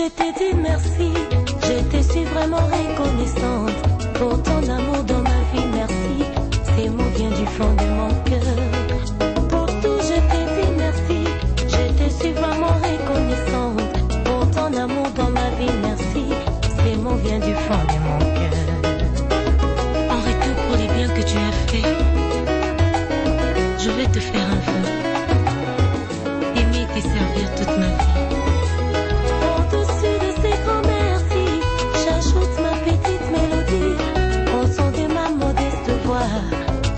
je t'ai dit merci. Je te suis vraiment reconnaissante pour ton amour dans ma vie, merci. Ces mots viennent du fond de mon cœur. Pour tout, je t'ai dit merci. Je te suis vraiment reconnaissante pour ton amour dans ma vie, merci. Ces mots viennent du fond de mon cœur. En retour pour les biens que tu as fait, je vais te faire un vœu. Aimer et te servir toute ma vie. Au-dessus de ces grands merci, j'ajoute ma petite mélodie au son de ma modeste voix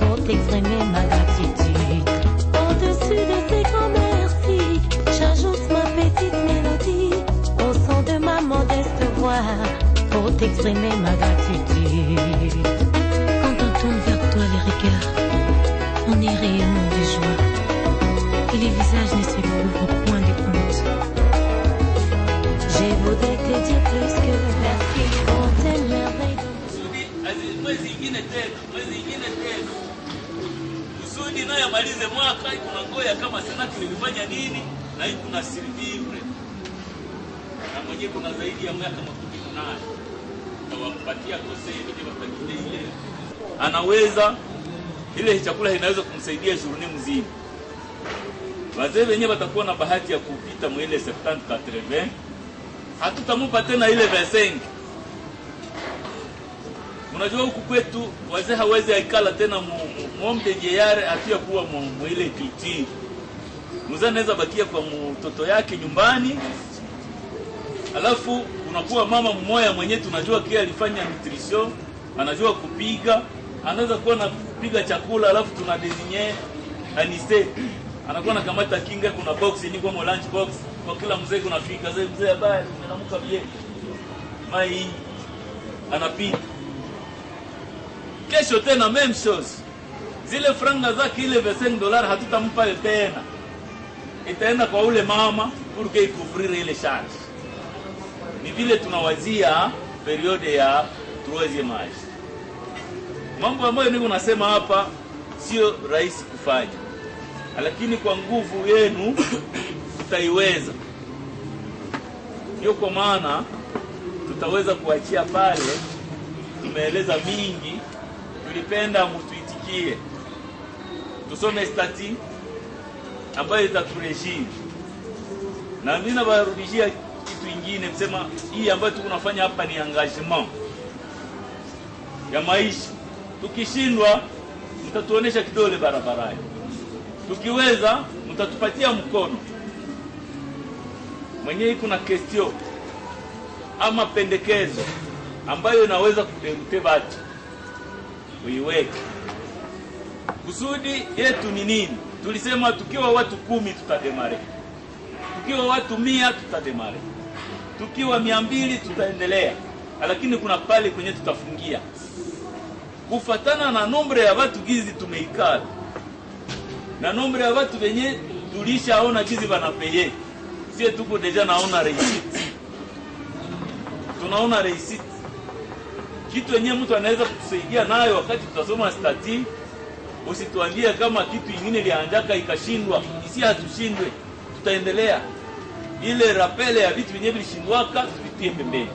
pour t'exprimer ma gratitude. Au-dessus de ces grands merci, j'ajoute ma petite mélodie au son de ma modeste voix pour t'exprimer ma gratitude. Quand on tourne vers toi les regards, on est réellement de joie et les visages ne se couvrent point de honte. Je voudrais te dire plus que merci pour tes merveilles. Kusudi naye amalize mwaka kunangoya kama Senati ilifanya nini na hii kuna sirivivre. Na mwenye kuna zaidi ya miaka 18 na wampatia kose ile watakile ile. Anaweza ile chakula inaweza kumsaidia journée mzima. Wazee wenyewe watakuwa na bahati ya kupita mwele 70 80. Hatutamupa tena ile 25. Unajua huku kwetu wazee hawezi aikala tena muombe jeyare afia kuwa mwile kiti. Mzee anaweza bakia kwa mtoto yake nyumbani. Alafu unakuwa mama mmoja mwenyewe tunajua kia alifanya nutrition, anajua kupiga, anaweza kuwa na kupiga chakula alafu tuna designer anise. Anakuwa na kamata kinga kuna box ni kwa lunch box kwa kila mzee kunafika mzee habari anamuka bie. Mai anapika. Kesho tena même chose. Zile franga zake ile $25 hatutampa tena. Itaenda kwa ule mama pour que couvrir ile charge. Ni vile tunawazia periode ya 3e âge. Mambo ambayo niko nasema hapa sio rahisi kufanya. Lakini kwa nguvu yenu tutaiweza. Ndio kwa maana tutaweza kuachia pale. Tumeeleza mingi, tulipenda mtuitikie. Tusome stati ambayo itaturejia. Na mimi nabarudishia kitu kingine kusema hii ambayo tunafanya hapa ni engagement ya maisha. Tukishindwa mtatuonesha kidole barabarani. Tukiweza mtatupatia mkono. Mwenyewe kuna question ama pendekezo ambayo inaweza kuderute watu. Uiweke. Kusudi yetu ni nini? Tulisema tukiwa watu 10 tutademare. Tukiwa watu 100 tutademare. Tukiwa 200 tutaendelea. Lakini kuna pale kwenye tutafungia. Kufatana na nombre ya watu gizi tumeikala. Na nombre ya watu wenye tulishaona gizi banapeye. Sie tuko deja naona receipt. Tunaona receipt. Kitu yenyewe mtu anaweza kutusaidia nayo wakati tutasoma stati. Usituambie kama kitu kingine lianjaka ikashindwa, isi hatushindwe, tutaendelea. Ile rapele ya vitu vyenyewe vilishindwaka tuvitie pembeni.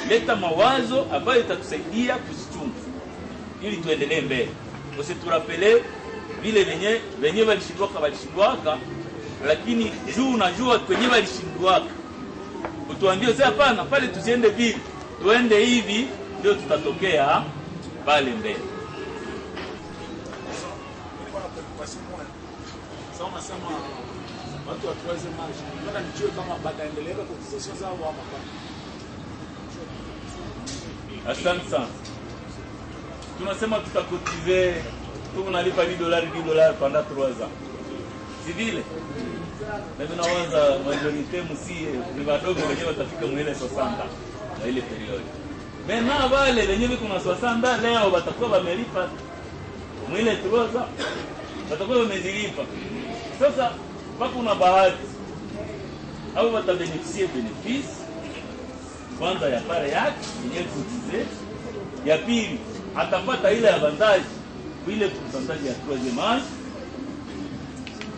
Leta mawazo ambayo itatusaidia kuzichunga ili tuendelee mbele. Usiturapele vile wenyewe walishindwaka, lakini juu unajua kwenye walishindwaka. Utuambie sasa hapana, pale tusiende vile, tuende hivi ndio tutatokea pale mbele. Sasa unasema watu wa 3e âge, nataka nijue kama bataendelea kwa cotisation zao ama hapana. Asante sana. Tunasema tutakotize, tunalipa $10 pendant 3 ans. Si vile? Na tunaanza majorite msie ni wadogo wenyewe watafika mwele 60 na ile period. Mena wale wenyewe kuna 60 leo watakuwa wamelipa mwele 3 ans. Watakuwa wamezilipa. Sasa mpaka una bahati au watabeneficie benefice kwanza ya pare yake yenyewe kutize, ya pili atapata ile avantage ile pourcentage ya 3e âge.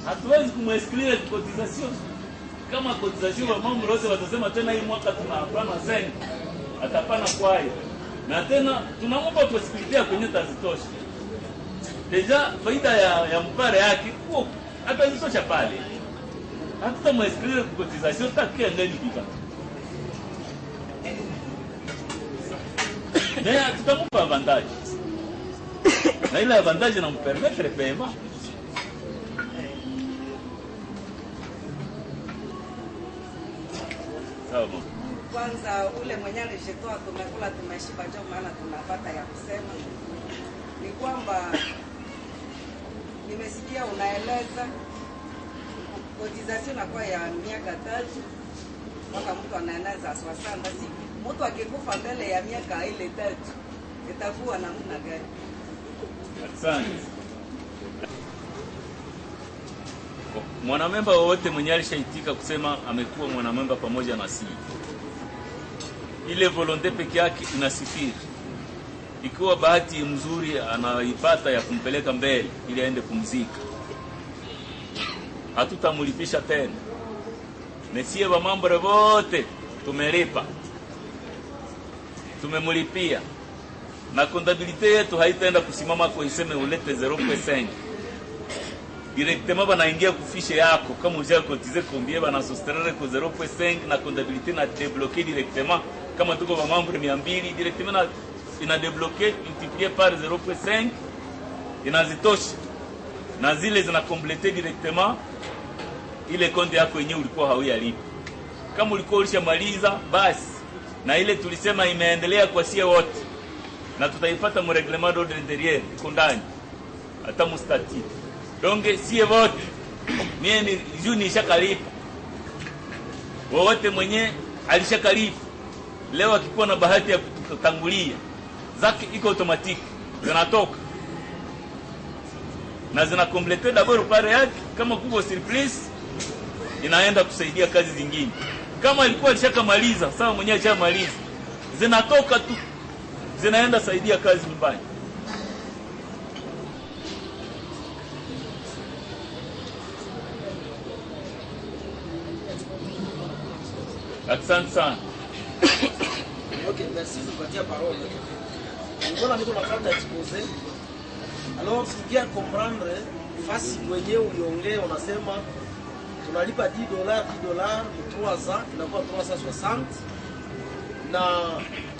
Hatuwezi kumwesclire cotisation. kama cotisation wa mambo wote watasema tena hii mwaka tunapana 5 atapana kwayo, na tena tunampa possibility ya kwenye tazitosha deja faida ya mpare yake huko atazitosha pale, hatutamwesclere cotisation takia ngani kika na tutamupa avantage na ile avantage na mpermettre paiement. Kwanza ule mwenye alishitoa tumekula tumeshiba, ndio maana tunapata ya kusema ni kwamba nimesikia unaeleza cotisation kwa ya miaka 3 mpaka mtu anaeneza 60 siku. Mtu akikufa mbele ya miaka ile 3 itakuwa namna gani? Asante. Mwanamemba wote mwenye alishaitika kusema amekuwa mwanamemba pamoja na sisi, ile volonte peke yake inasifiri. Ikiwa bahati mzuri anaipata ya kumpeleka mbele ili aende kumzika, hatutamlipisha tena. Mesie wa mambo wote tumelipa, tumemlipia, na kontabilite yetu haitaenda kusimama kwa iseme ulete 0.5 directement banaingia kufishe yako kama uja cotiser combien bana soustraire ko 0.5 na comptabilité na débloquer directement kama tuko ba membre 200 directement na ina débloquer multiplié par 0.5 inazitosha, na zile zina compléter directement ile konti yako yenyewe ulikuwa hauyalipa. Kama ulikuwa ulishamaliza basi, na ile tulisema imeendelea kwa sie wote, na tutaipata mu règlement d'ordre intérieur iko ndani hata mu statut. Donc sie wote mie ni juni shakalipa, wote mwenye alishakalipa leo akikuwa na bahati ya kutangulia zake iko automatique zinatoka na zina complete d'abord pare yake. Kama kuko surplus inaenda kusaidia kazi zingine. Kama alikuwa alishakamaliza sawa, mwenye alishamaliza zinatoka tu zinaenda saidia kazi nyumbani. Asante sana. Ok, merci de partir la parole. Nous allons faire exposé. Alors, si bien comprendre, face kwenye uliongea unasema tunalipa $10, $10 3 ans, inakuwa 360, na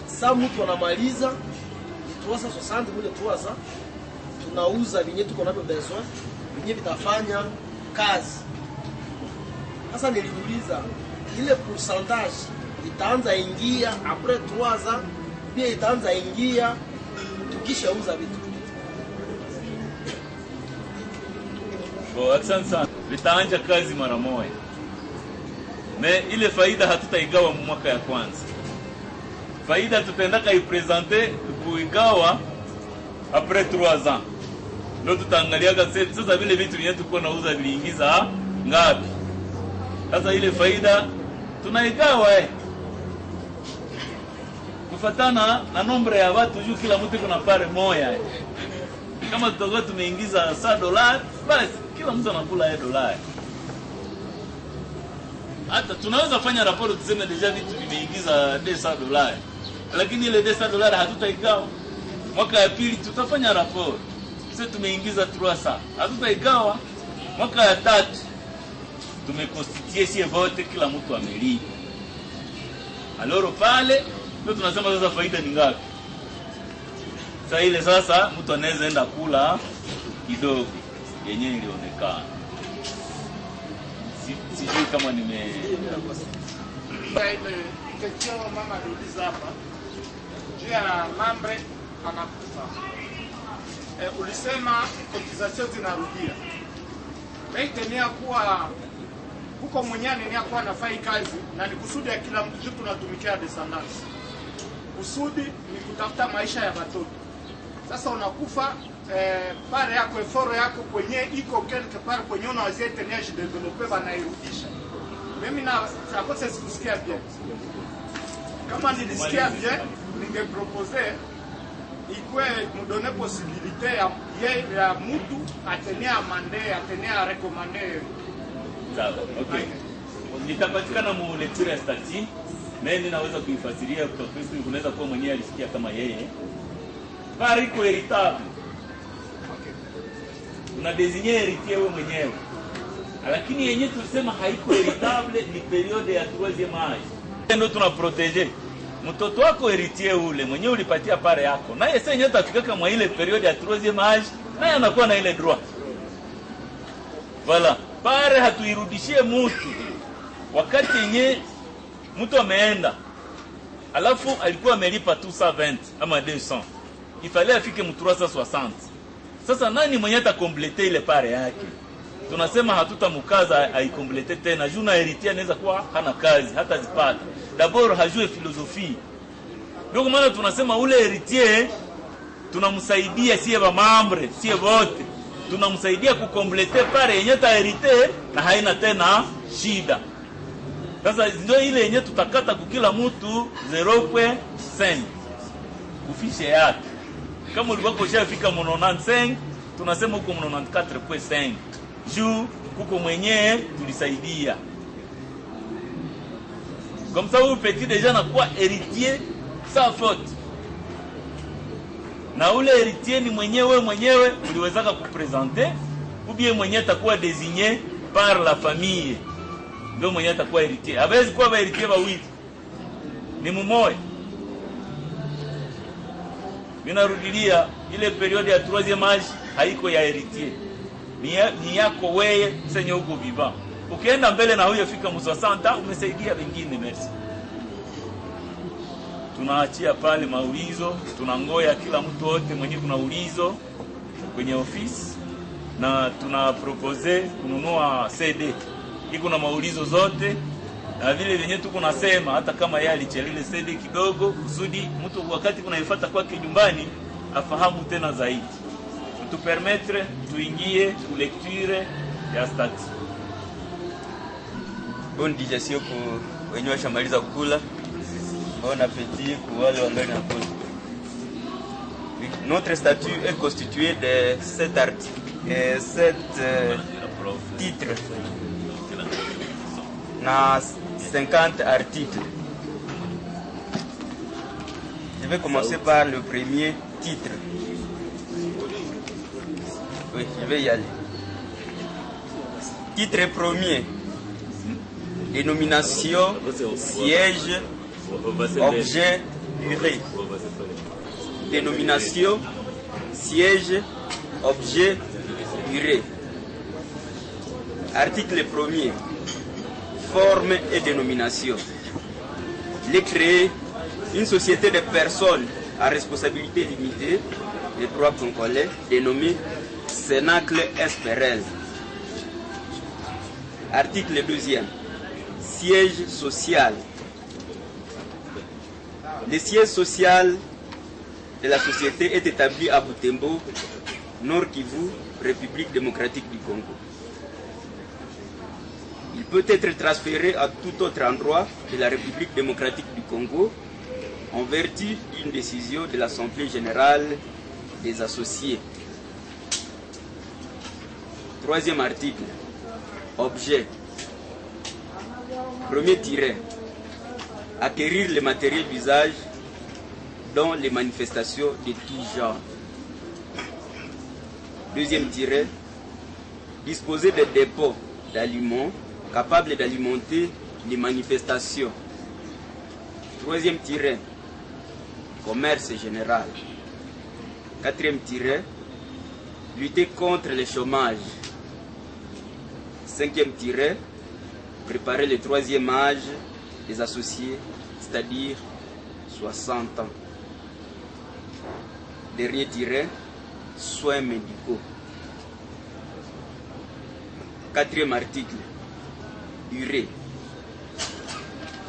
saa mtu anamaliza ni 360 mule 3 ans, tunauza vinye tuko navyo besoin, vinye vitafanya kazi. Sasa niliuliza ile pourcentage itaanza ingia après 3 ans, pia itaanza ingia tukishauza vitu. Asante sana. Vitaanja kazi mara moja. Me ile faida hatutaigawa mwaka ya kwanza. Faida tutaenda kaipresenter kuigawa après 3 ans. Ndio tutaangalia sasa vile vitu vyetu tuko nauza viliingiza ngapi. Sasa ile faida tunaigawa kufatana na nombre ya watu juu, kila mtu kuna pare moja. Kama tutakuwa tumeingiza $100 basi kila mtu anakula $1. Hata tunaweza fanya raporo tuseme deja vitu vimeingiza $200, lakini ile $200 hatutaigawa. Mwaka ya pili tutafanya raporo sisi tumeingiza 300, hatutaigawa. Mwaka ya tatu tumekonstituer sie vote, kila mtu amelipa. Aloro pale ndio tunasema sasa faida ni ngapi. Sasa ile sasa mtu anaweza enda kula kidogo yenyewe ilionekana. Sijui kama nime ile question mama aliuliza hapa juu ya mambre anakufa. Ulisema cotisation zinarudia. Naitenia kuwa huko mwenyewe ni kuwa nafai kazi na ni kusudi ya kila mtu, tunatumikia descendants. Kusudi ni kutafuta maisha ya watoto. Sasa unakufa pare yako effort yako kwenye iko quelque part kwenye unaweza tenia jideveloper banairudisha. Mimi na sakosa sikusikia bien. Kama nilisikia bien, ningepropose ikwe mudone possibilité ya mtu atenia amande, atenia recommander. sawa. Okay. litapatikana mu lecture ya stati, mimi naweza kuifasiria kwa Kristo, unaweza kuwa mwenyewe alisikia kama yeye. Pari iko heritable. Una désigner héritier wewe mwenyewe. Lakini yenyewe tulisema haiko heritable ni periode ya 3e âge. Ndio tunaproteger. Mtoto wako héritier ule mwenyewe ulipatia pare yako. Na yeye sasa yenyewe atafika kama ile periode ya 3e âge, naye anakuwa na ile droit. Voilà. Pare hatuirudishie mtu. Wakati yenyewe mtu ameenda alafu alikuwa amelipa 220 ama 200. Ifale afike mu 360. Sasa nani mwenye atakomplete ile pare yake? Tunasema hatutamkaza aikomplete tena. Juna héritier anaweza kuwa hana kazi, hata zipata. D'abord hajue philosophie. Ndio maana tunasema ule héritier tunamsaidia sie ba membre, sie wote. Tunamsaidia kukomplete pare yenye ta héritier na haina tena shida. Sasa ndio ile yenye tutakata kukila mtu 0.5 kufishe yake. Kama ulikuwa kushafika 95, tunasema huko 94.5. Juu kuko mwenyewe tulisaidia. Comme ça vous petit déjà na quoi héritier sans faute. Na ule héritier ni mwenyewe uliwezaka kupresenter ou bien mwenyewe atakuwa désigné par la famille. Ndio mwenyewe atakuwa héritier. Hawezi kuwa héritier wawili. Ni mmoja. Minarudilia ile periode ya 3e âge haiko ya héritier. Ni yako wewe senye huko viva. Ukienda mbele na huyo fika msasanta umesaidia wengine, merci. Tunaachia pale maulizo, tunangoya kila mtu wote mwenye kuna ulizo kwenye ofisi na tunapropose kununua CD. Iko na maulizo zote na vile venye tuko nasema hata kama yeye alichelile CD kidogo kusudi mtu wakati kunaifuata kwake nyumbani afahamu tena zaidi. Tupermettre tuingie ku lecture ya stati. Bonne digestion pour wenye washamaliza kula. Bon appétit pour wale wangali na kula. Notre statut est constitué de 7 articles et 7 titres. Na 50 articles. Je vais commencer par le premier titre. Oui, je vais y aller. Titre premier. Dénomination, siège, objet, durée. Dénomination, siège, objet, durée. Article premier. Forme et dénomination. Il est créé une société de personnes à responsabilité limitée des droits congolais dénommée Cénacle Esperel. Article 2e. Siège social. Le siège social de la société est établi à Butembo, Nord Kivu, République démocratique du Congo. Il peut être transféré à tout autre endroit de la République démocratique du Congo en vertu d'une décision de l'Assemblée générale des associés. 3e article. Objet. Premier tiret. Acquérir les matériels d'usage dont les manifestations de tout genre. 2e tiret. Disposer de dépôts d'aliments capables d'alimenter les manifestations. 3e tiret. Commerce général. 4e tiret. Lutter contre le chômage. 5e tiret. Préparer le 3e âge des associés, c'est-à-dire 60 ans. Dernier tiret. Soins médicaux. 4e article. Durée.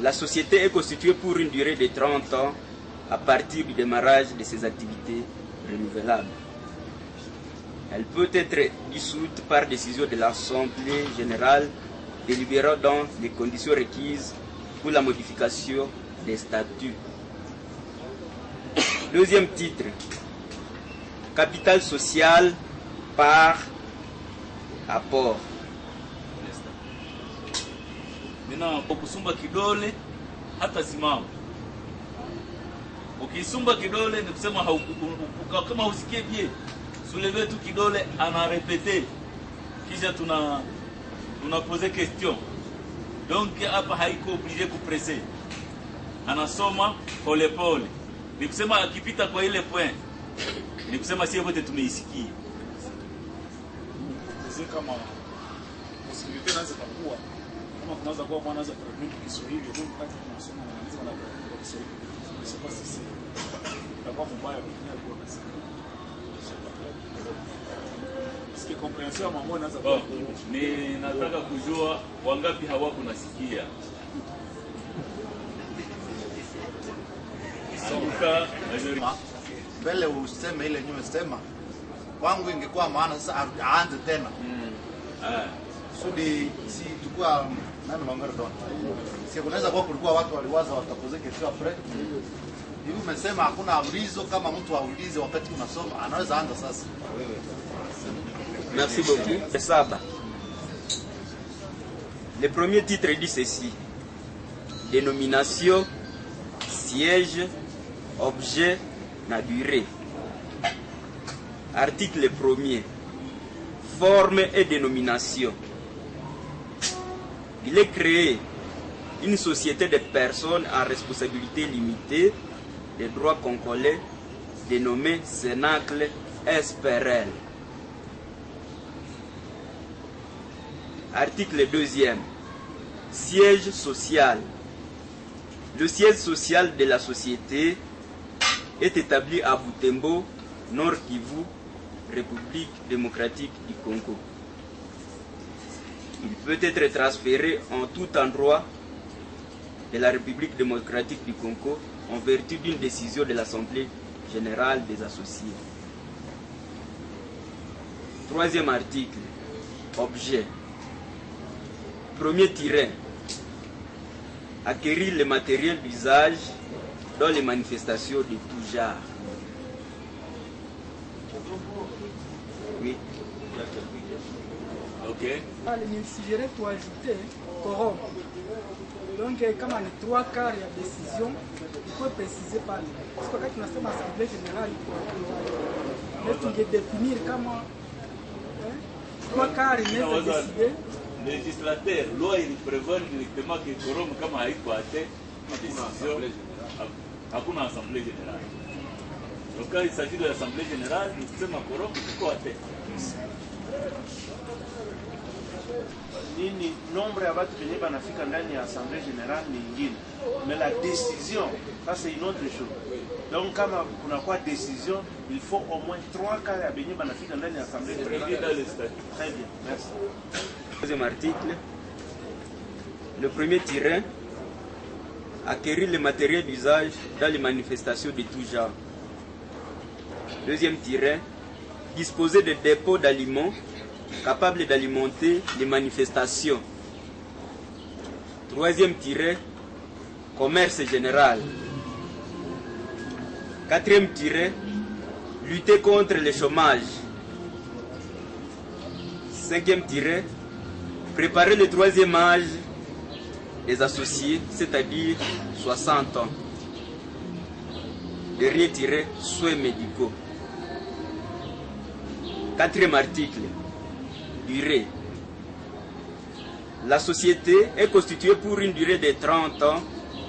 La société est constituée pour une durée de 30 ans à partir du démarrage de ses activités renouvelables. Elle peut être dissoute par décision de l'Assemblée générale délibérant dans les conditions requises pour la modification des statuts. 2e titre. Capital social par apport. Mina kusumba kidole hata simama. Ukisumba kidole ni kusema kama usikie bien. Souleve tu kidole ana répéter. Kisha tuna poser question. Donc hapa haiko obligé kupresser. Anasoma pole pole. Ni kusema akipita kwa ile point. Ni kusema sisi wote tumeisikia. Sisi kama possibility inaanza kukua. Kama kunaweza kuwa mwana anaweza kurepeat Kiswahili ndio wakati tunasoma na anaweza na Kiswahili. Sio sisi. Kwa mbaya kwa kasi. Siki comprehension mama anaweza kuwa. Ni nataka kujua wangapi hawako nasikia. Mbele useme ile nyuma sema kwangu ingekuwa maana sasa aanze tena sudi si tukua nani mangara don si kunaweza kwa kulikuwa watu waliwaza watapozeke kesho après hivi umesema hakuna ulizo kama mtu aulize wakati unasoma anaweza anza sasa wewe. Merci beaucoup. Saba. Le premier titre dit ceci: dénomination, siège, objet, na durée. Article 1er. Forme et dénomination. Il est créé une société de personnes en responsabilité limitée de droit congolais dénommée Cénacle SPRL. Article 2e. Siège social. Le siège social de la société est établi à Butembo, Nord Kivu, République démocratique du Congo. Il peut être transféré en tout endroit de la République démocratique du Congo en vertu d'une décision de l'Assemblée générale des associés. Troisième article. Objet. Premier tiret. Acquérir le matériel d'usage dans les manifestations de tout genre. Oui. Ok. Il suffirait pour ajouter quorum. Donc, comme on est 3 quarts de la décision, il faut préciser par là. Parce que quand on a fait l'Assemblée générale, il faut définir comment 3 quarts il est décidé. Législateur, loi il prévoit directement que quorum kama haiko ate décision hakuna assemblée générale. Donc quand il s'agit de l'assemblée générale, nous kusema quorum iko ate. Nini nombre ya watu wenye banafika ndani ya assemblée générale ni nyingine, mais la décision ça c'est une autre chose. Donc kama kuna kwa décision, il faut au moins 3 quarts ya benye banafika ndani ya assemblée générale. Très bien, merci. Deuxième article. Le premier tiret. Acquérir le matériel d'usage dans les manifestations de tout genre. Deuxième tiret. Disposer de dépôts d'aliments capables d'alimenter les manifestations. Troisième tiret. Commerce général. Quatrième tiret. Lutter contre le chômage. Cinquième tiret. Préparer le troisième âge des associés, c'est-à-dire 60 ans. Dernier tiret, soins médicaux. Quatrième article, durée. La société est constituée pour une durée de 30 ans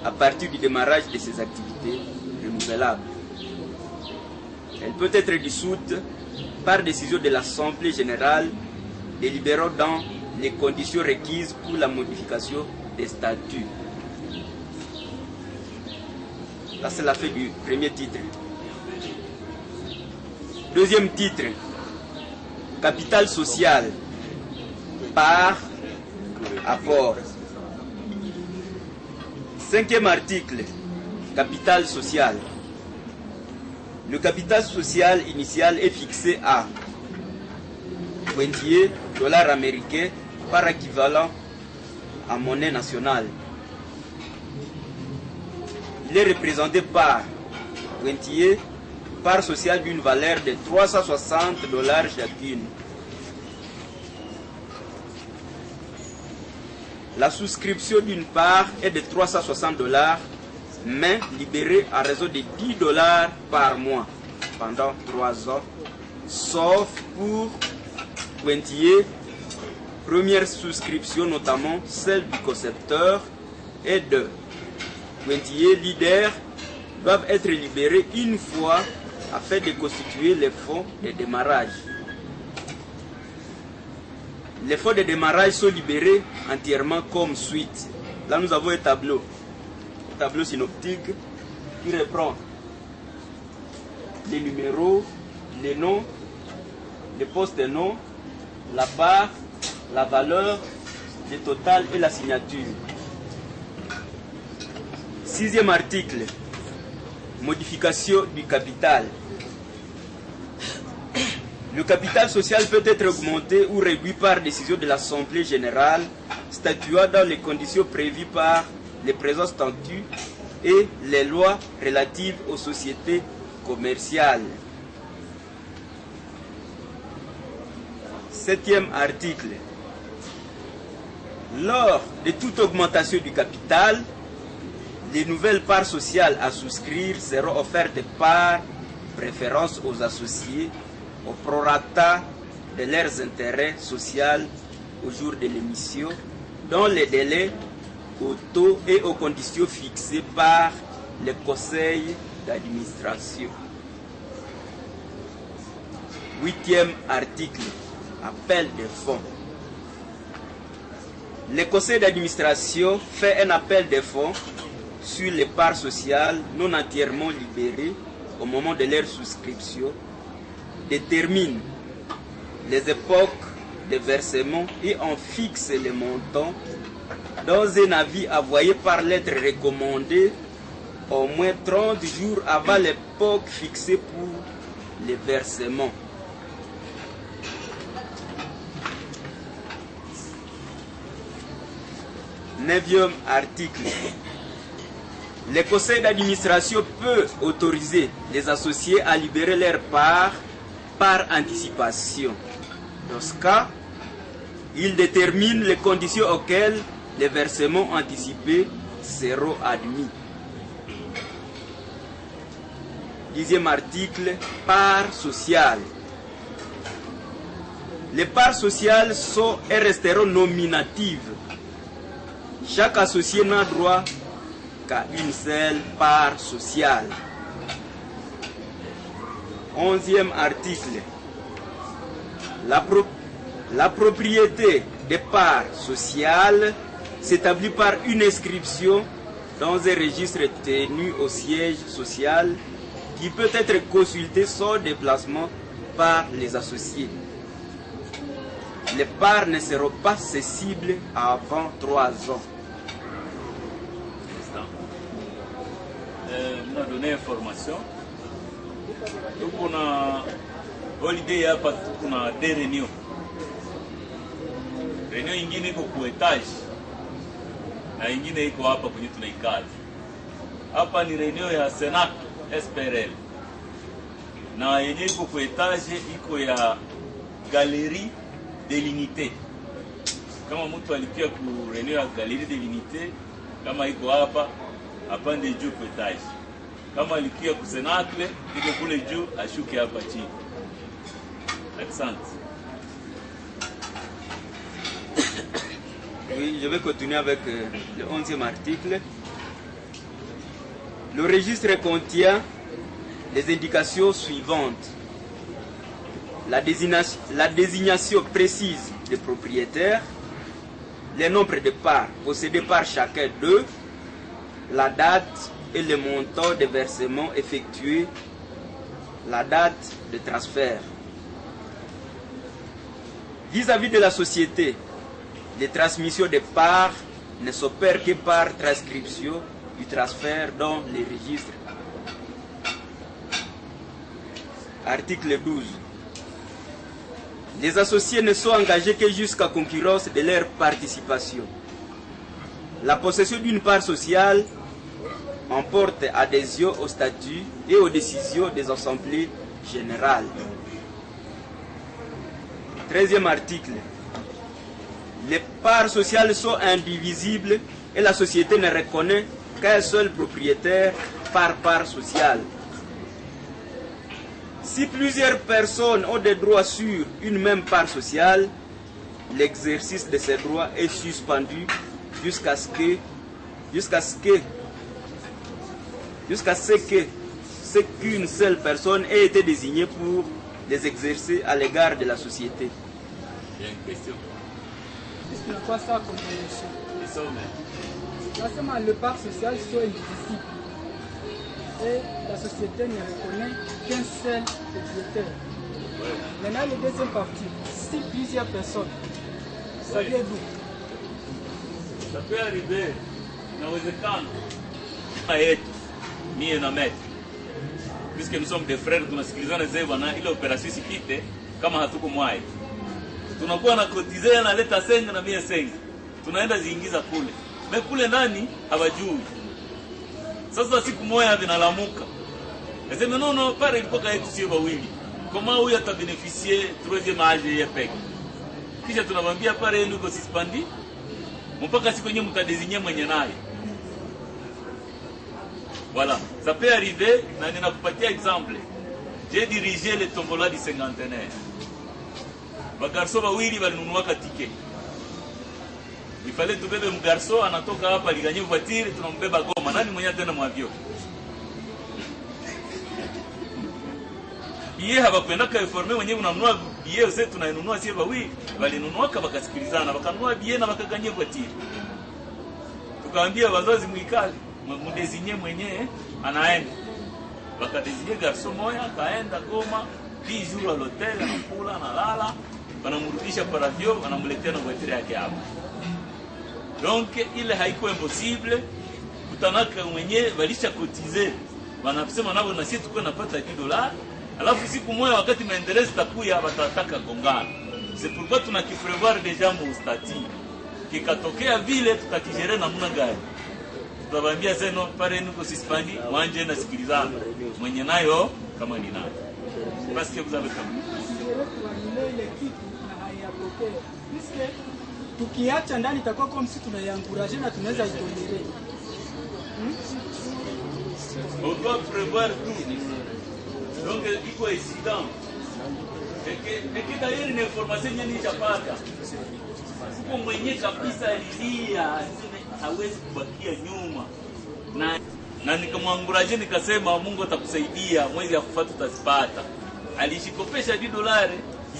à partir du démarrage de ses activités renouvelables. Elle peut être dissoute par décision de l'Assemblée générale délibérant dans les conditions requises pour la modification des statuts. Là, c'est la fin du premier titre. Deuxième titre, capital social par apport. Cinquième article, capital social. Le capital social initial est fixé à $20 américains par équivalent à monnaie nationale. Il est représenté par $20 part sociale d'une valeur de $360 chacune. La souscription d'une part est de 360 $, mais libérée à raison de 10 $ par mois pendant 3 ans, sauf pour pointillés, première souscription notamment celle du concepteur et de pointillés leaders doivent être libérés une fois afin de constituer les fonds de démarrage. Les fonds de démarrage sont libérés entièrement comme suite. Là, nous avons un tableau synoptique qui reprend les numéros, les noms, les postes et noms, la part, la valeur, le total et la signature. 6e article. Modification du capital. Le capital social peut être augmenté ou réduit par décision de l'Assemblée générale, statuant dans les conditions prévues par les présents statuts et les lois relatives aux sociétés commerciales. 7e article. Lors de toute augmentation du capital, les nouvelles parts sociales à souscrire seront offertes par préférence aux associés au prorata de leurs intérêts sociaux au jour de l'émission, dans les délais, aux taux et aux conditions fixées par le conseil d'administration. 8e article. Appel des fonds. Le conseil d'administration fait un appel des fonds sur les parts sociales non entièrement libérées au moment de leur souscription, détermine les époques de versement et en fixe les montants dans un avis envoyé par lettre recommandée au moins 30 jours avant l'époque fixée pour les versements. 9e article. Le conseil d'administration peut autoriser les associés à libérer leurs parts par anticipation. Dans ce cas, il détermine les conditions auxquelles les versements anticipés seront admis. 10e article, parts sociales. Les parts sociales sont et resteront nominatives. Chaque associé n'a droit qu'à une seule part sociale. 11e article. La propriété des parts sociales s'établit par une inscription dans un registre tenu au siège social qui peut être consulté sans déplacement par les associés. Les parts ne seront pas cessibles avant 3 ans. On a donné information. Donc on a holiday hapa, kuna 2 réunions. Réunion ingine iko kwa etage na ingine iko hapa kwenye tunaikaa. Hapa ni réunion ya Senat SPRL. Na yenye iko kwa etage iko ya Galerie de l'Unité. Kama mtu alipia ku réunion ya Galerie de l'Unité, kama iko hapa apande juu kwa etage. Kama alikia kusenakle iko kule juu ashuke hapa chini. Accent. Oui, je vais continuer avec le 11e article. Le registre contient les indications suivantes. La désignation précise des propriétaires, le nombre de parts possédées par chacun d'eux, la date et le montant de versement effectué, la date de transfert. Vis-à-vis de la société, les transmissions de parts ne s'opèrent que par transcription du transfert dans les registres. Article 12. Les associés ne sont engagés que jusqu'à concurrence de leur participation. La possession d'une part sociale emporte adhésion au statut et aux décisions des assemblées générales. 13e article. les parts sociales sont indivisibles et la société ne reconnaît qu'un seul propriétaire par part sociale. Si plusieurs personnes ont des droits sur une même part sociale, l'exercice de ces droits est suspendu jusqu'à ce qu'une seule personne ait été désignée pour les exercer à l'égard de la société. Il y a une question. C'est quoi ça comme condition? Là, le part social sont indivisibles. Et la société ne reconnaît qu'un seul propriétaire. Maintenant, la deuxième partie, si plusieurs personnes, ça vient d'où? Ça peut arriver, inawezekana yetu mie na Maître, puisque nous sommes des frères, tunasikilizana zee bwana, ile operation isipite kama hatuko mwai. Tunakuwa na kotize analeta senga na mie senga, tunaenda ziingiza kule, me kule ndani hawajui. Sasa siku moja vinalamuka, nasema no pare ilikuwa kaitu sio wawili, kama huyu atabeneficie troisième âge yeye peke. Kisha tunamwambia pare yenu iko suspended mpaka siku yenyewe mtadesigner mwenye naye. Voilà, ça peut arriver, na ninakupatia exemple. J'ai dirigé le tombola du cinquantenaire. Bagarso wawili walinunuaka ticket. Il fallait tubebe mgarso anatoka hapa aliganye voiture, tunambeba Goma. Nani mwenye tena mwavyo? Yeye hawakwenda ka informe mwenyewe unanunua yeye sasa tunainunua sio wawili, walinunua kama bakasikilizana, wakanunua bie na wakaganye voiture. Tukaambia wazazi muikali, mdesinye mwenyewe anaenda. Wakadesinye garso moya kaenda Goma, 10 jours à l'hôtel, anakula analala, wanamrudisha para vyo, wanamletea na voiture yake hapo. Donc ile haiko impossible kutanaka mwenyewe walisha cotiser. Wanasema nao na sisi tuko napata $10. Alafu siku moja wakati maendeleo takuya watataka gongana. C'est pourquoi tunakiprevoir déjà mon statut. Kikatokea vile tutakijere namna gani? Tutawaambia seno pare nuko suspendi wanje na sikilizana. Mwenye nayo kama ni nayo. Parce que vous avez comme tukiacha ndani itakuwa kama sisi tunaiencourager na tunaweza itolere. On doit prévoir tout. Donc il faut incident. Et que d'ailleurs une information ni chapata. Kwa mwenye kabisa alilia hawezi kubakia nyuma. Na nikamwanguraje nikasema Mungu atakusaidia mwezi ya kufuata utazipata. Alishikopesha $10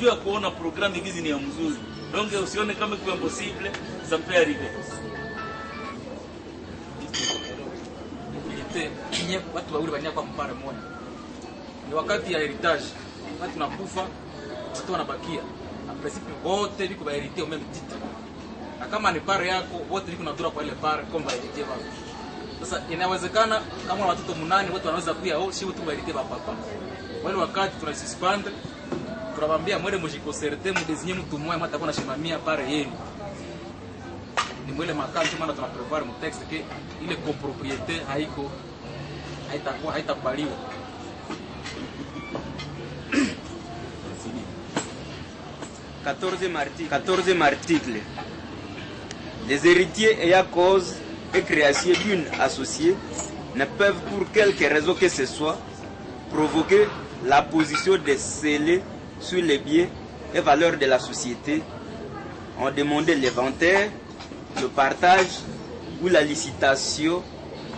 juu ya kuona programu hizi ni ya mzuri. Donc usione kama iko impossible, ça peut arriver. Ile watu wawili bania kwa mpare moja. Ni wakati ya heritage. Watu tunakufa, watu wanabakia. Na principe wote biko ba hérité au même titre. Na kama ni pare yako, wote biko na dura kwa ile pare kama hérité wao. Sasa inawezekana kama watoto 8 wote wanaweza kuya au si wote ba hérité ba papa. Wale wakati tunasuspend tunamwambia mwele mjikoserte mdesinye mtu mmoja hata kuna shimamia pare yenu. Ni mwele makanzo maana tunaprevoir mu texte que ile copropriété haiko haitakuwa haitakubaliwa. Quatorzième article. Les héritiers ayant cause et création d'une associée ne peuvent pour quelque raison que ce soit provoquer la position des scellés sur les biens et valeurs de la société, ont demandé l'inventaire, le partage ou la licitation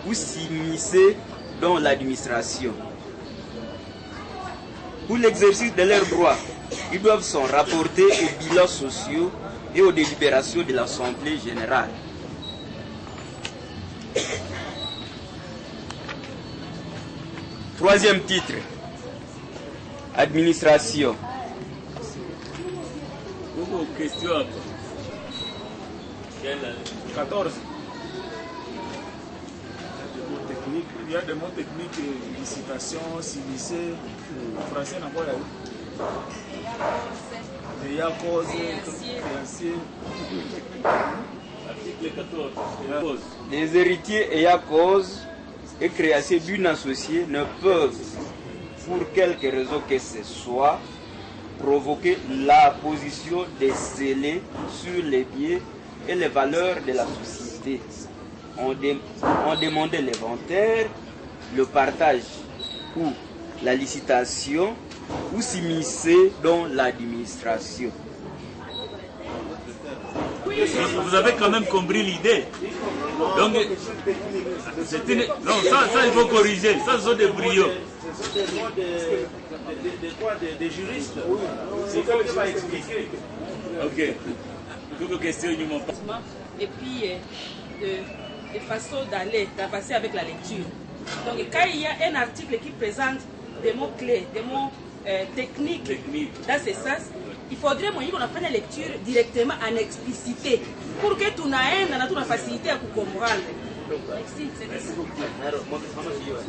ou s'immiscer dans l'administration. Pour l'exercice de leurs droits, ils doivent s'en rapporter aux bilans sociaux et aux délibérations de l'Assemblée générale. Troisième titre. Administration. Beaucoup de questions. 14. Il y a des mots techniques, licitation, s'immiscer, en français, on n'a pas il y a cause, créancier. Article 14. Les héritiers ayant cause et créanciers d'une associée ne peuvent, pour quelque raison que ce soit, provoquer la position des scellés sur les biens et les valeurs de la société. On demandait l'inventaire, le partage ou la licitation ou s'immiscer dans l'administration. Vous avez quand même compris l'idée. Donc, c'est une... Non, ça il faut corriger. Ça, ce sont des briots. C'est des mots des juristes. C'est comme ça va expliquer. Ok. Toutes les questions, ils m'ont pas. Et puis, de façon d'avancer avec la lecture. Donc, quand il y a un article qui présente des mots clés, des mots techniques dans ce sens, il faudrait qu'on apprenne la lecture directement en explicité pour que tu n'aies une facilité à comprendre.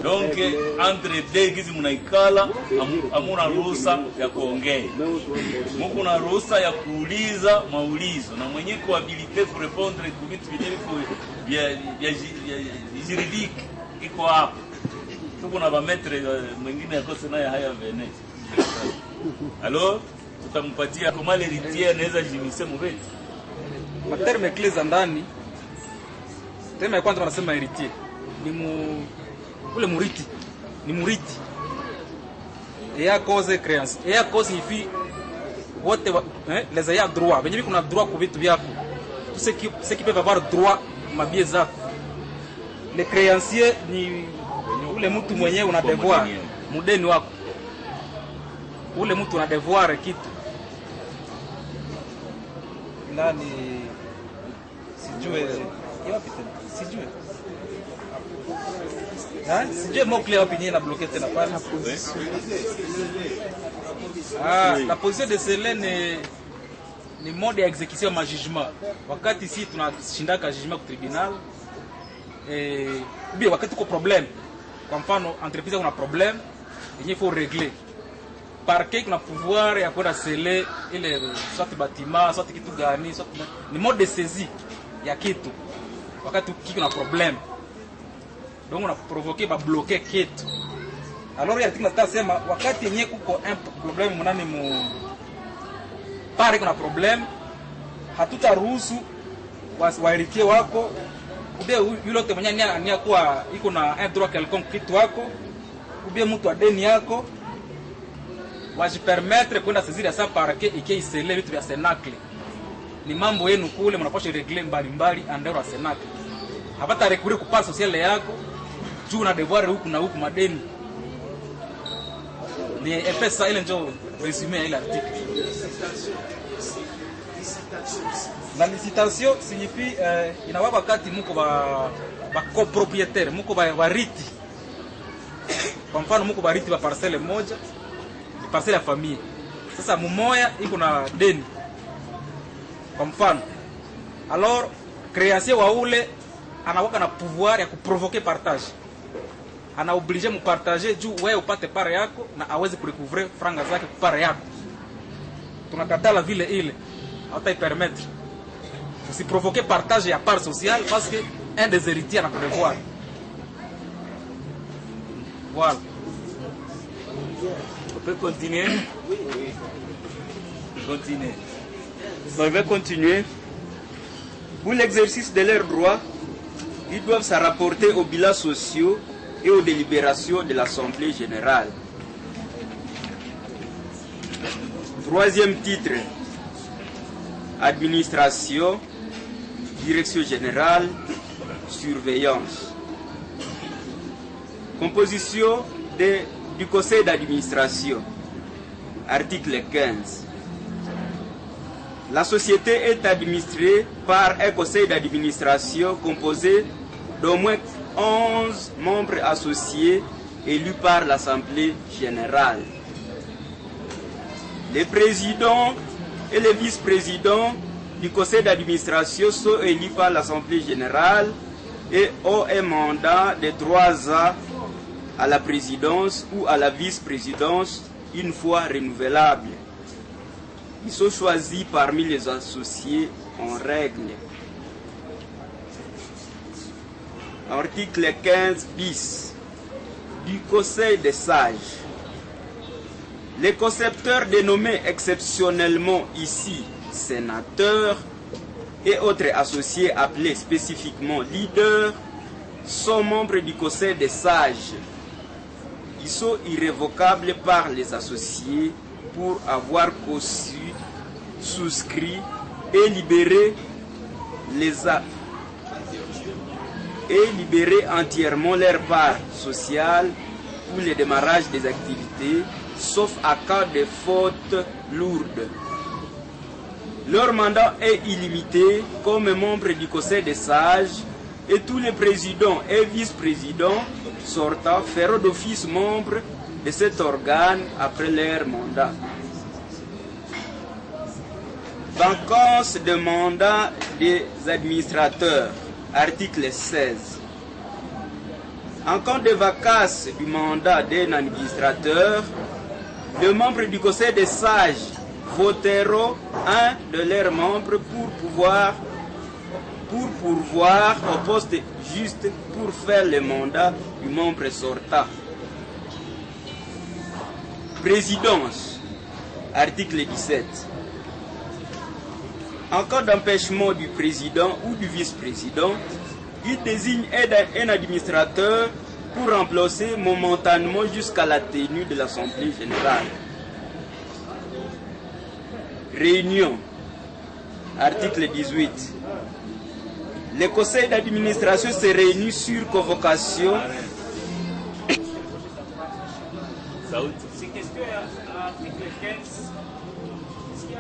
Donc, entre deux gizi munaikala hamuna ruhusa ya kuongea, muko na ruhusa ya kuuliza maulizo, na mwenye kuhabilite kurepondre ku vitu vya juridique iko hapo. Tuko na bametre mwingine yakose naye haya vene. Alors tutampatia kama l'héritier anaweza jimise mubeti materme clés za ndani. Terme ya kwanza wanasema héritier ule muriti, ni muriti. Et à cause créance, et à cause signifie wote les ayants droit, venye kuna droit kwa vitu vyako. Tous ceux qui peuvent avoir droit mabie zako. Les créanciers ni ule mtu mwenyewe una devoir, mudeni wako. Ule mtu una devoir kitu. Nani sijue sijue. Sijue mot clé opinion na bloqué tena pale. La position de scellé ni mode ya exécution ma jugement. Wakati si tunashindaka jugement ku tribunal bien wakati uko problème. Kwa mfano entreprise kuna problème, yenye faut régler. Parquet kuna pouvoir ya kwenda sceller ile soit bâtiment, soit kitu gani, soit ni mode de saisie ya kitu. Wakati kiko na problème. Donc on a provoqué ba bloquer kitu. Alors il y a tinga tasema wakati yenye kuko un problème mnani mu pare kuna problème hatutaruhusu wairitie wako ube yule yote mwenye nia kuwa iko na un droit quelconque kitu wako ube mtu adeni yako wajipermettre kwenda saisir ya sa parquet ikiisele vitu vya Senacle. Ni mambo yenu kule mnapaswa régler mbalimbali andero ya Senacle. Hapata recourir ku part sociale yako juu na devoir huku na huku madeni. Ni epesa ile ndio résumé ile article. La licitation signifie inawa wakati mko ba copropriétaire, mko ba riti. Kwa mfano mko ba riti ba parcelle moja, parcelle ya famille. Sasa mumoya iko na deni. Kwa mfano. Alors créancier wa ule anawaka na pouvoir ya kuprovoquer partage. Ana obligé mu partager juu wewe upate part yako na aweze kurecouvrer franga zake kwa part yako. Tunakatala vile ile. Hata permettre. Si provoquer partage ya part sociale parce que un des héritiers a prévoir. Voilà. On peut continuer? Oui. Continuez. On va continuer. Pour l'exercice de leurs droits, ils doivent se rapporter aux bilans sociaux et aux délibérations de l'Assemblée générale. Troisième titre, administration, direction générale, surveillance. Composition du conseil d'administration. Article 15. La société est administrée par un conseil d'administration composé d'au moins 11 membres associés élus par l'Assemblée générale. Les présidents et les vice-présidents du conseil d'administration sont élus par l'Assemblée générale et ont un mandat de 3 ans à la présidence ou à la vice-présidence une fois renouvelable. Ils sont choisis parmi les associés en règle. Article 15 bis du Conseil des sages. Les concepteurs dénommés exceptionnellement ici sénateurs et autres associés appelés spécifiquement leaders sont membres du Conseil des sages. Ils sont irrévocables par les associés pour avoir conçu, souscrit et libéré entièrement leur part sociale pour le démarrage des activités, sauf à cas de fautes lourdes. Leur mandat est illimité comme membre du Conseil des sages et tous les présidents et vice-présidents sortants feront d'office membres de cet organe après leur mandat. Vacance de mandat des administrateurs, article 16. En cas de vacance du mandat d'un administrateur, les membres du Conseil des sages voteront un de leurs membres pour pourvoir au poste juste pour faire le mandat du membre sortant. Présidence, article 17. En cas d'empêchement du président ou du vice-président, il désigne un administrateur pour remplacer momentanément jusqu'à la tenue de l'Assemblée générale. Réunion, article 18. Le conseil d'administration se réunit sur convocation. C'est question à l'article 15. Est-ce qu'il y a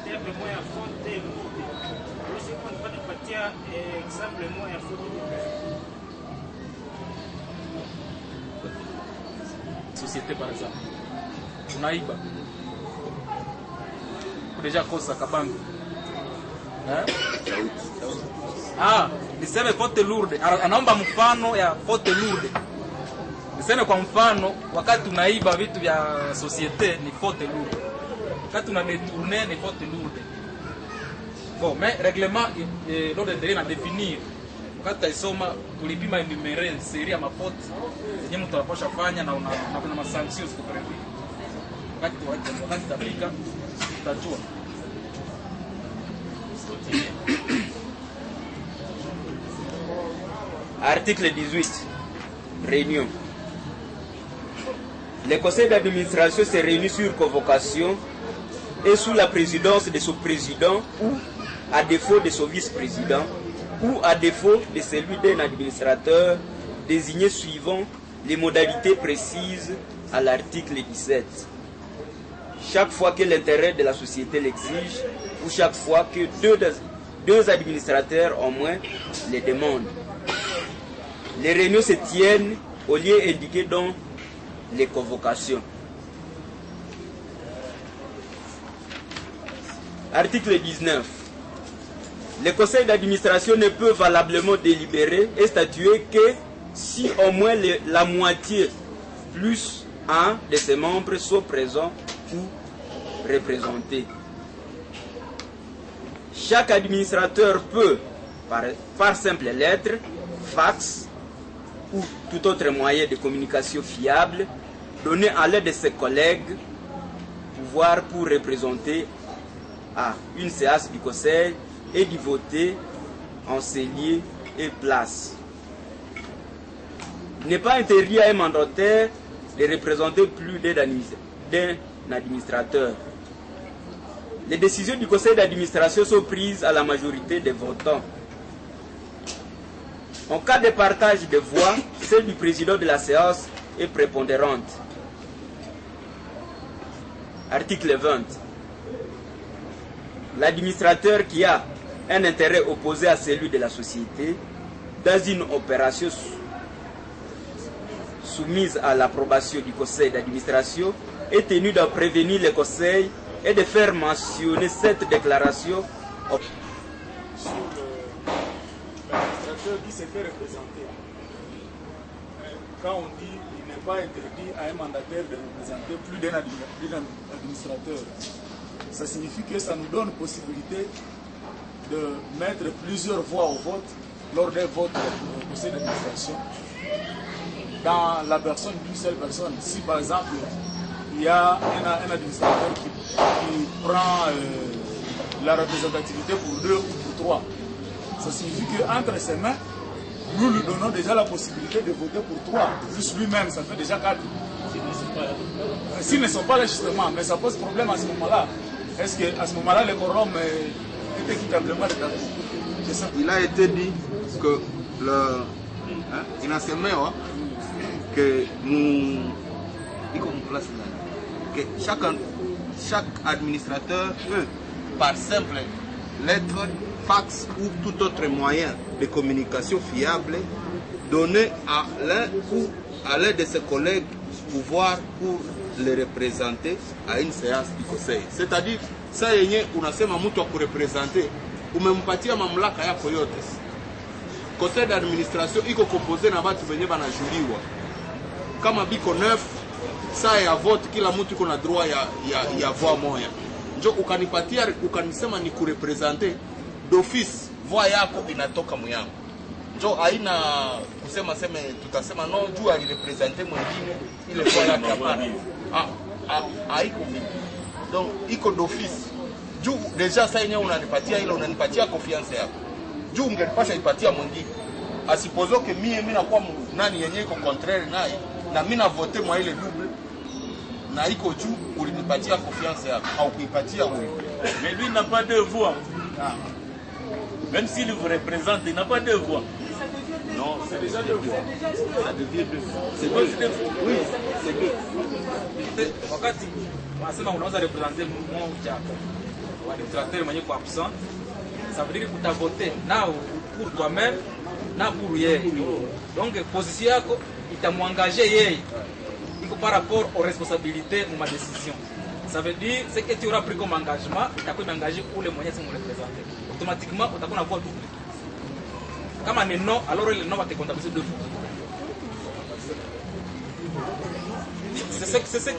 terme moya faute lourde? Aussi on peut partir exemple moya faute lourde. Société par exemple. Unaiba. Déjà kosa kabangu. Niseme faute lourde. Anaomba mfano ya faute lourde. Niseme kwa mfano wakati unaiba vitu vya societe ni faute lourde. Wakati una détourner ni faute lourde. Bon, mais règlement l'ordre de rien à définir. Wakati taisoma tulipima enumérer série ya mafaute zenye mtu anapaswa fanya na kuna masanctions ziko prevu. Wakati tabika tutajua. Article 18. Réunion. Le conseil d'administration se réunit sur convocation et sous la présidence de son président ou à défaut de son vice-président ou à défaut de celui d'un administrateur désigné suivant les modalités précises à l'article 17. Chaque fois que l'intérêt de la société l'exige ou chaque fois que deux administrateurs au moins les demandent. Les réunions se tiennent au lieu indiqué dans les convocations. Article 19. Le conseil d'administration ne peut valablement délibérer et statuer que si au moins la moitié plus un de ses membres sont présents ou représentés. Chaque administrateur peut, par simple lettre, fax ou tout autre moyen de communication fiable, donner à l'aide de ses collègues pouvoir pour représenter à une séance du conseil et d'y voter en ses lieux et places. Il n'est pas interdit à un mandataire de représenter plus d'un administrateur. Les décisions du conseil d'administration sont prises à la majorité des votants. En cas de partage de voix, celle du président de la séance est prépondérante. Article 20. L'administrateur qui a un intérêt opposé à celui de la société dans une opération soumise à l'approbation du conseil d'administration est tenu d'en prévenir le conseil et de faire mentionner cette déclaration au qui se fait représenter. Quand on dit qu'il n'est pas interdit à un mandataire de représenter plus d'un administrateur, ça signifie que ça nous donne possibilité de mettre plusieurs voix au vote lors d'un vote au conseil d'administration dans la personne d'une seule personne. Si par exemple il y a un administrateur qui prend la représentativité pour 2 ou pour 3. Ça signifie qu'entre ses mains, nous lui donnons déjà la possibilité de voter pour 3. Juste lui-même, ça fait déjà 4. S'ils ne sont pas là justement, mais ça pose problème à ce moment-là. Est-ce qu'à ce moment-là, le quorum est équitablement rétabli? Il a été dit que il a semé que nous, que chaque administrateur peut, par simple lettre, fax ou tout autre moyen de communication fiable, donner à l'un ou à l'un de ses collègues pouvoir pour les représenter à une séance du conseil. C'est-à-dire, ça yenye unasema mtu akurepresente, umempatia mamlaka yako yote. Conseil d'administration iko composé na watu wenye banajuliwa. Kama biko 9, saa ya vote kila mtu iko na droit ya voix moja. Njo ukanipatia ukanisema ni kurepresente d'office, voix yako inatoka myangu. Njo haina kusema seme tutasema no juu alirepresente mwingine ile voix yake hapana. Haiko mimi. Donc iko d'office. Juu deja saa yenyewe unanipatia ile unanipatia confiance yako. Juu ungenipasha ipatia mwingine. Asipozo que mimi nakuwa nani yenyewe iko contraire naye na mimi na voter mwa ile double na iko juu ulinipatia confiance yako au kuipatia wewe. Mais lui n'a pas de voix. Même s'il vous représente, il n'a pas de voix. Non, c'est déjà deux voix. Ça devient deux voix. C'est quoi c'est deux voix? Oui, c'est deux. Wakati wanasema unaweza representer mmoja wa administrateur mwenye kwa absent, ça veut dire que tu as voté nao pour toi-même na pour yeye. Donc position yako itamwangager yeye. Iko par rapport aux responsabilités de ma décision. Ça veut dire ce que tu auras pris comme engagement, tu as engagé pour les moyens de me représenter. Automatiquement, tu as une voix double. Comme un non, alors le non va te comptabiliser 2 fois. C'est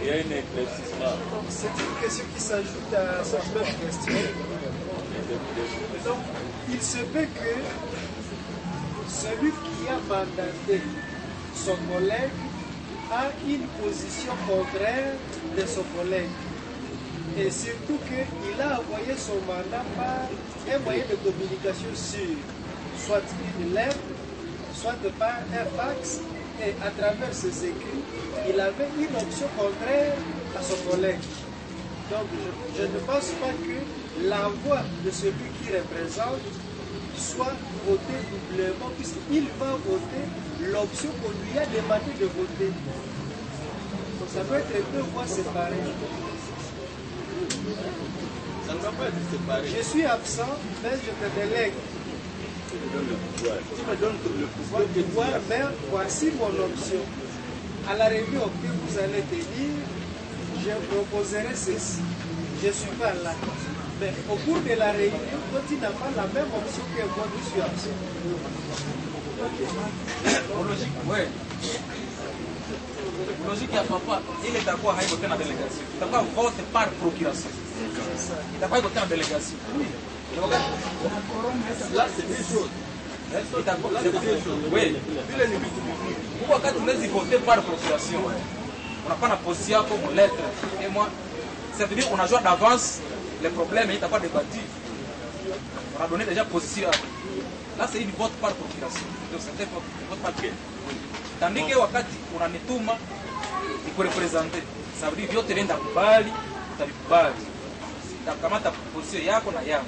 il y a une éclaircissement. C'est une question qui s'ajoute à sa même question. Donc, il se peut que celui qui a mandaté son collègue a une position contraire de son collègue. Et surtout qu'il a envoyé son mandat par un moyen de communication sûr, soit une lettre, soit par un fax, et à travers ses écrits, il avait une option contraire à son collègue. Donc je ne pense pas que la voix de celui qui représente soit votée doublement, puisqu'il va voter l'option qu'on lui a demandé de voter. Donc ça peut être 2 voix séparées. Ça ne va pas être séparé. Je suis absent, mais je te délègue. Tu me donnes le pouvoir de pouvoir, mais voici mon option. À la réunion que vous allez tenir, je proposerai ceci. Je ne suis pas là. Mais au cours de la réunion, quand tu n'as pas la même option que moi, je suis absent. Logique, oui. Logique, il n'y a pas. Il est d'accord avec la délégation. Il n'y a pas vote par procuration. Il n'y a pas voté en délégation. Là, c'est des choses. Oui. Pourquoi quand on est voté par procuration, on n'a pas la position comme lettre. Et moi, ça veut dire qu'on a joué d'avance les problèmes et il n'a pas débattu. On a donné déjà position. Là, c'est une vote par procuration. Donc, c'est un vote par quel? Tandis que wakati unanituma ikurepresente, ça veut dire vyote nenda kubali, utakubali. Utakamata position yako na yangu.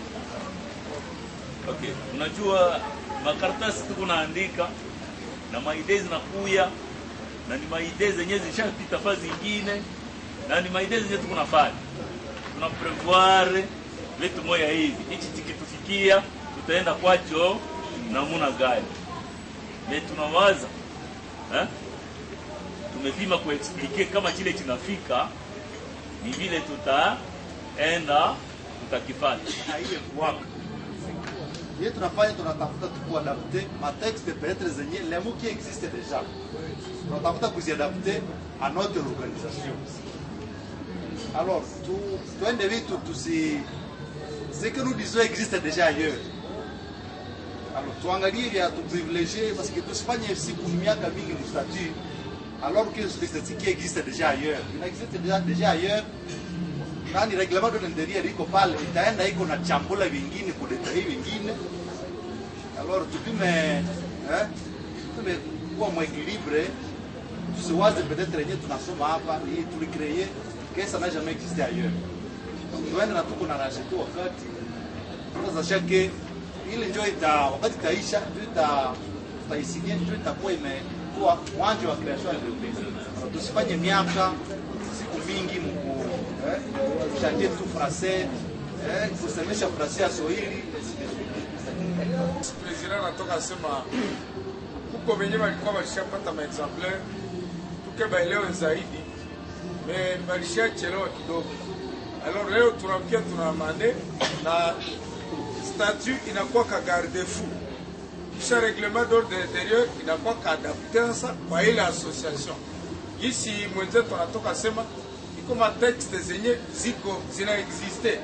Okay, unajua makaratasi tuko naandika na maidei zinakuya na ni maidei zenyewe zishapita fazi nyingine na ni maidei zenyewe tuko nafanya. Tuna prevoir vitu moja hivi. Hichi tikitufikia tutaenda kwacho namuna gani? Na tunawaza tumepima kuexplique kama kile kinafika ni vile tutaenda tutakifanya. Haiye mwaka. Yeye tunafanya tunatafuta kuadapter ma texte peut-être zenye les mots qui existent déjà. Tunatafuta kuziadapter à notre organisation. Alors, tuende vitu ce que nous disons existe déjà ailleurs. Alors, tuangalie vya tu privilégier parce que tusifanye siku miaka mingi mstatut alors que c'est ce qui existe déjà ailleurs. Il existe déjà ailleurs. Nani reglement de l'intérieur iko pale, itaenda iko na chambula vingine kudetai vingine. Alors tupime kuwa mwekilibre, tusiwaze peut-être yenye tunasoma hapa ni tulicreye que ça n'a jamais existé ailleurs. Donc tuende na tuko na rachetu wakati tunazasha ke ile njoo wakati itaisha tutaisikia njoo itakuwa imekuwa mwanzo wa creation ya entreprise. Tusifanye miaka siku mingi mku chanter tout français kusemesha français ya Swahili. President anatoka sema huko wenyewe walikuwa walishapata maexemplaire tukebaelewe zaidi me walishachelewa kidogo. Alors leo tunafikia tunamande na statut inakuwa ka garde-fou kisha règlement d'ordre intérieur inakuwa ka adapter kwa ile association. Ici mwenzetu anatoka sema iko ma texte zenye ziko zina existe,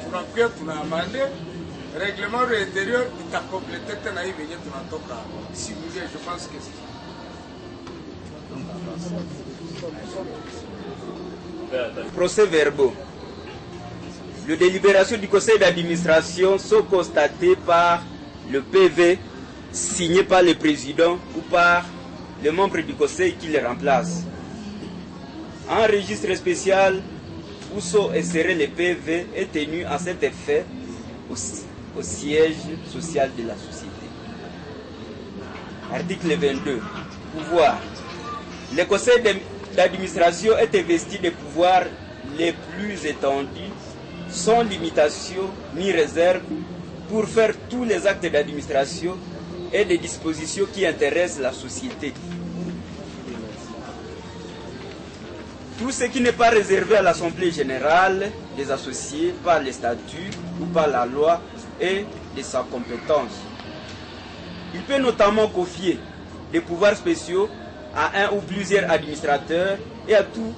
tunakuwa tunaamande règlement intérieur itakompléter tena hivi yenye tunatoka si vous voulez. Je pense que procès verbaux. Les délibérations du conseil d'administration sont constatées par le PV signé par le président ou par les membres du conseil qui les remplacent. Un registre spécial où sont insérés les PV est tenu à cet effet au siège social de la société. Article 22. Pouvoir. Le conseil d'administration est investi des pouvoirs les plus étendus, sans limitation ni réserve, pour faire tous les actes d'administration et des dispositions qui intéressent la société. Tout ce qui n'est pas réservé à l'Assemblée générale des associés par les statuts ou par la loi est de sa compétence. Il peut notamment confier des pouvoirs spéciaux à un ou plusieurs administrateurs et à tout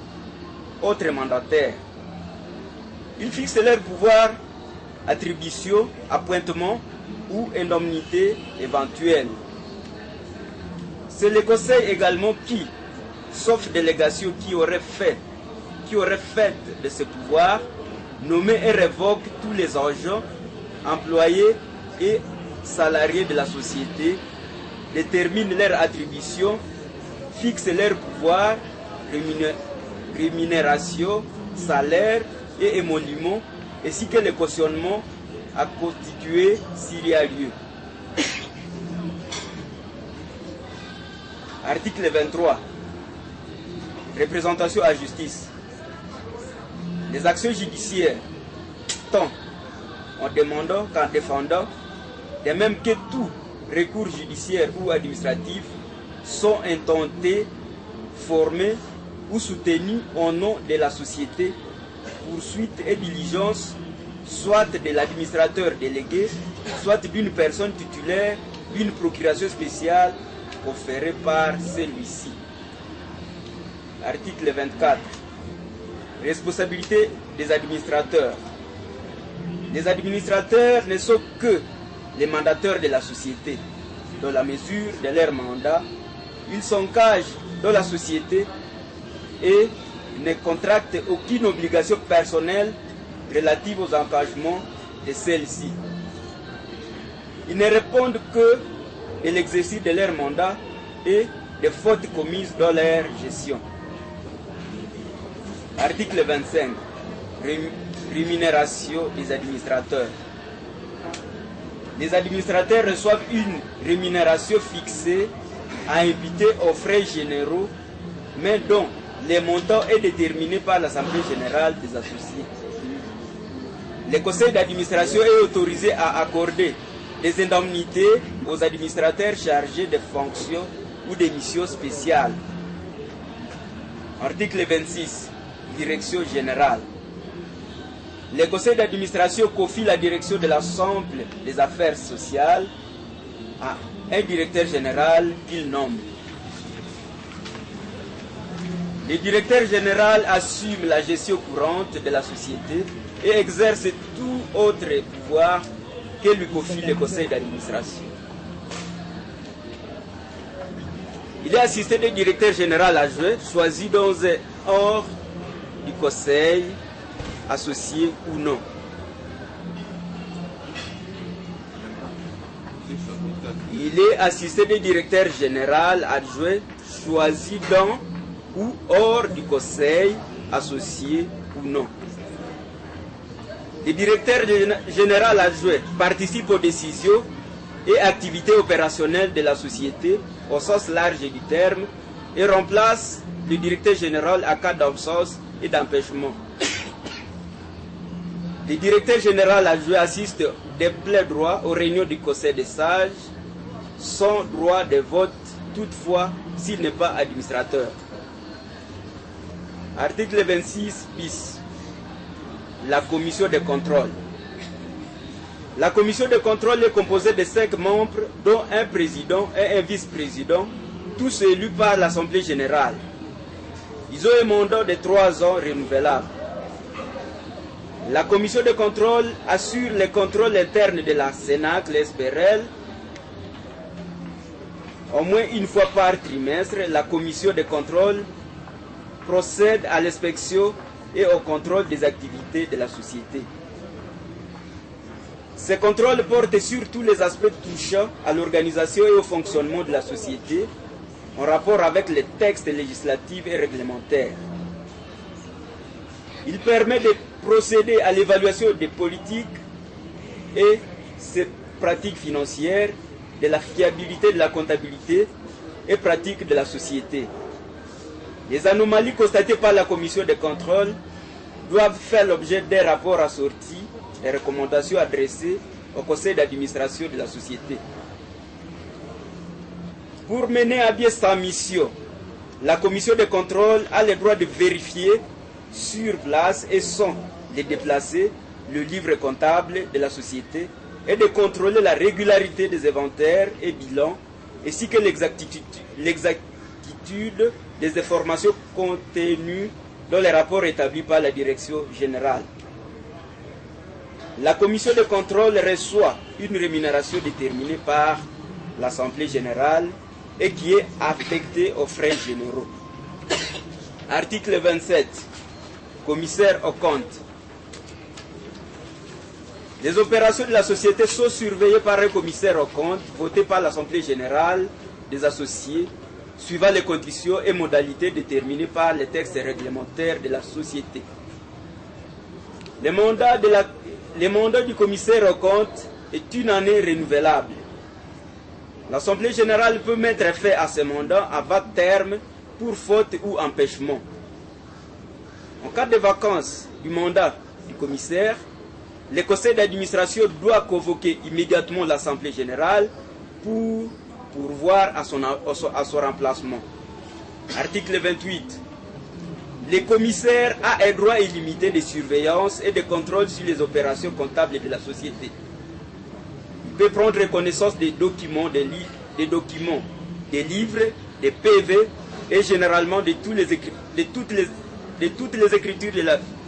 autre mandataire. Il fixe leurs pouvoirs, attributions, appointements ou indemnités éventuelles. C'est le conseil également qui, sauf délégation qui aurait fait de ce pouvoir, nommer et révoque tous les agents, employés et salariés de la société, détermine leurs attributions, fixe leurs pouvoirs, rémunération, salaire et émoluments, ainsi que le cautionnement à constituer s'il y a lieu. Article 23. Représentation à justice. Les actions judiciaires, tant en demandant qu'en défendant, de même que tout recours judiciaire ou administratif, sont intentés, formés ou soutenus au nom de la société, poursuite et diligence, soit de l'administrateur délégué, soit d'une personne titulaire d'une procuration spéciale conférée par celui-ci. Article 24. Responsabilité des administrateurs. Les administrateurs ne sont que les mandataires de la société. Dans la mesure de leur mandat, ils s'engagent dans la société et ne contractent aucune obligation personnelle relative aux engagements de celle-ci. Ils ne répondent que de l'exercice de leur mandat et des fautes commises dans leur gestion. Article 25. Rémunération des administrateurs. Les administrateurs reçoivent une rémunération fixée à imputer aux frais généraux, mais dont le montant est déterminé par l'Assemblée générale des associés. Le conseil d'administration est autorisé à accorder des indemnités aux administrateurs chargés de fonctions ou de missions spéciales. Article 26. Direction générale. Le conseil d'administration confie la direction de l'ensemble des affaires sociales à un directeur général qu'il nomme. Le directeur général assume la gestion courante de la société et exerce tout autre pouvoir que lui confie le conseil d'administration. Il est assisté du directeur général adjoint, choisi dans un hors du conseil, associé ou non. Il est assisté du directeur général adjoint, choisi dans ou hors du conseil, associé ou non. Le directeur général adjoint participe aux décisions et activités opérationnelles de la société au sens large du terme et remplace le directeur général à cas d'absence et d'empêchement. Le directeur général adjoint assiste de plein droit aux réunions du conseil des sages sans droit de vote toutefois s'il n'est pas administrateur. Article 26 bis. La commission de contrôle. La commission de contrôle est composée de 5 membres, dont un président et un vice-président, tous élus par l'Assemblée générale. Ils ont un mandat de 3 ans renouvelable. La commission de contrôle assure les contrôles internes de la CENAC, l'SPRL. Au moins une fois par trimestre, la commission de contrôle procède à l'inspection et au contrôle des activités de la société. Ces contrôles portent sur tous les aspects touchant à l'organisation et au fonctionnement de la société en rapport avec les textes législatifs et réglementaires. Il permet de procéder à l'évaluation des politiques et ses pratiques financières, de la fiabilité de la comptabilité et pratiques de la société. Les anomalies constatées par la commission de contrôle doivent faire l'objet d'un rapport assorti et recommandations adressées au conseil d'administration de la société. Pour mener à bien sa mission, la commission de contrôle a le droit de vérifier sur place et sans les déplacer le livre comptable de la société et de contrôler la régularité des inventaires et bilans ainsi que l'exactitude des informations contenues dans les rapports établis par la direction générale. La commission de contrôle reçoit une rémunération déterminée par l'Assemblée générale et qui est affectée aux frais généraux. Article 27. Commissaire aux comptes. Les opérations de la société sont surveillées par un commissaire aux comptes voté par l'Assemblée générale des associés suivant les conditions et modalités déterminées par les textes réglementaires de la société. Le mandat du commissaire aux comptes est une année renouvelable. L'Assemblée générale peut mettre fin à ce mandat avant terme pour faute ou empêchement. En cas de vacances du mandat du commissaire, le conseil d'administration doit convoquer immédiatement l'Assemblée générale pour pourvoir à son remplacement. Article 28. Le commissaire a un droit illimité de surveillance et de contrôle sur les opérations comptables de la société. Il peut prendre connaissance des documents, des livres, des PV et généralement de toutes les écritures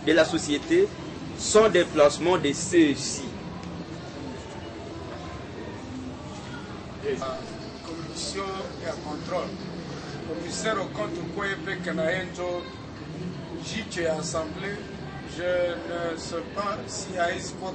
de la société sans déplacement de ceux-ci. Commission ya contrôle. Commissaire au compte quoi peke na enjo jiche assemblée. Je ne sais pas si a espoir